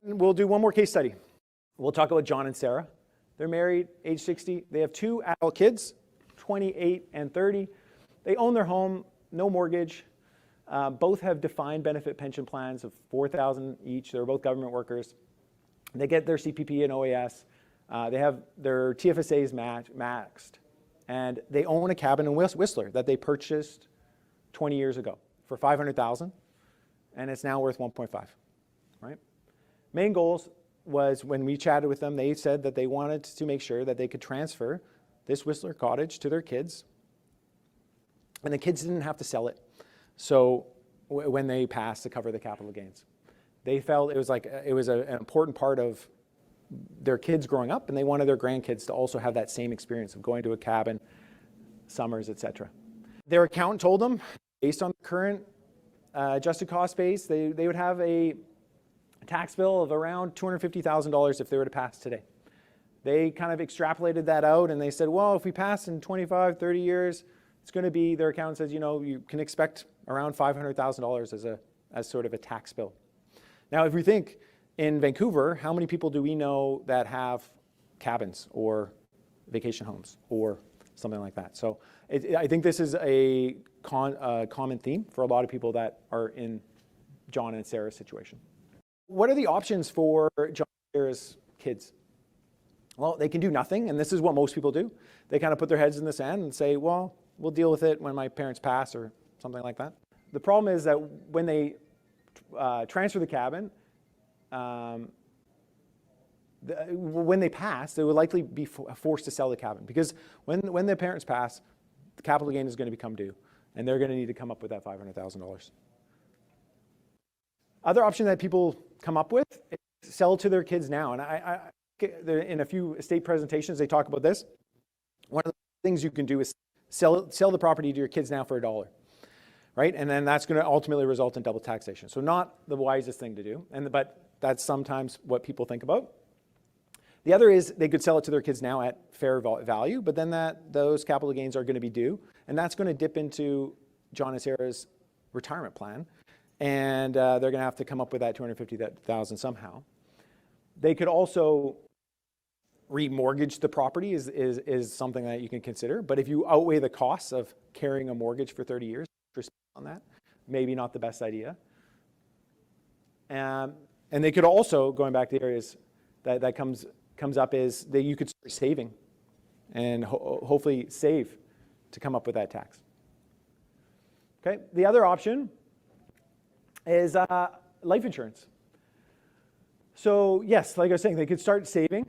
We'll do one more case study. We'll talk about John and Sarah. They're married, age 60. They have 2 adult kids, 28 and 30. They own their home, no mortgage. Both have defined benefit pension plans of $4,000 each. They're both government workers. They get their CPP and OAS. They have their TFSAs maxed. And they own a cabin in Whistler that they purchased 20 years ago for $500,000, and it's now worth 1.5, right? Main goals was, when we chatted with them, they said that they wanted to make sure that they could transfer this Whistler cottage to their kids, and the kids didn't have to sell it. So when they passed, to cover the capital gains, they felt it was an important part of their kids growing up, and they wanted their grandkids to also have that same experience of going to a cabin, summers, etc. Their accountant told them, based on the current adjusted cost base, they would have a tax bill of around $250,000 if they were to pass today. They kind of extrapolated that out, and they said, well, if we pass in 25, 30 years, it's going to be, their accountant says, you can expect around $500,000 as sort of a tax bill. Now, if we think in Vancouver, how many people do we know that have cabins or vacation homes or something like that? So I think this is a common theme for a lot of people that are in John and Sarah's situation. What are the options for John and Sarah's kids? Well, they can do nothing, and this is what most people do. They kind of put their heads in the sand and say, well, we'll deal with it when my parents pass or something like that. The problem is that when they transfer the cabin, when they pass, they would likely be forced to sell the cabin, because when their parents pass, the capital gain is going to become due, and they're going to need to come up with that $500,000. Other option that people come up with is sell to their kids now, and in a few estate presentations they talk about this. One of the things you can do is sell the property to your kids now for $1, right? And then that's going to ultimately result in double taxation. So not the wisest thing to do, but that's sometimes what people think about. The other is they could sell it to their kids now at fair value, but then those capital gains are going to be due, and that's going to dip into John and Sarah's retirement plan, and they're going to have to come up with that $250,000 somehow. They could also remortgage the property is something that you can consider, but if you outweigh the costs of carrying a mortgage for 30 years on that, maybe not the best idea. And they could also, going back to the areas that comes up, is that you could start saving and hopefully save to come up with that tax. Okay, the other option is life insurance. So yes, like I was saying, they could start saving,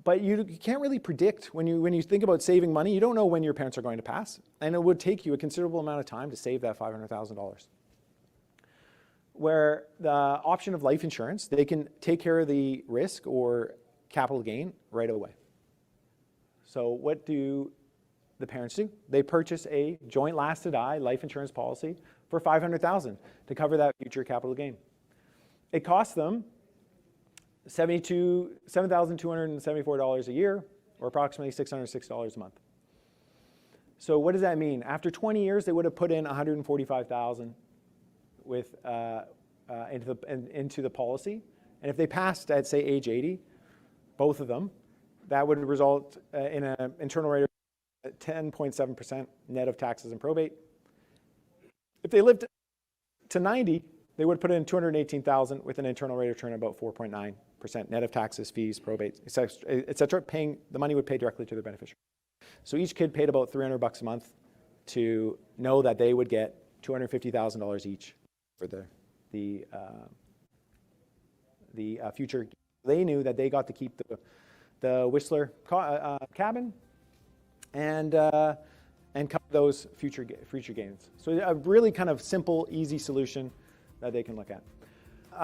but you can't really predict when you think about saving money. You don't know when your parents are going to pass, and it would take you a considerable amount of time to save that $500,000. Where the option of life insurance, they can take care of the risk or capital gain right away. So what do the parents do? They purchase a joint last to die life insurance policy for $500,000 to cover that future capital gain. It costs them $7,274 a year, or approximately $606 a month. So what does that mean? After 20 years, they would have put in $145,000 into the policy, and if they passed at, say, age 80, both of them, that would result in an internal rate of 10.7% net of taxes and probate. If they lived to 90, they would put in $218,000 with an internal rate of return of about 4.9% net of taxes, fees, probate, etc. The money would pay directly to their beneficiary. So each kid paid about $300 a month to know that they would get $250,000 each for the future. They knew that they got to keep the Whistler cabin and cover those future gains. So a really kind of simple, easy solution that they can look at.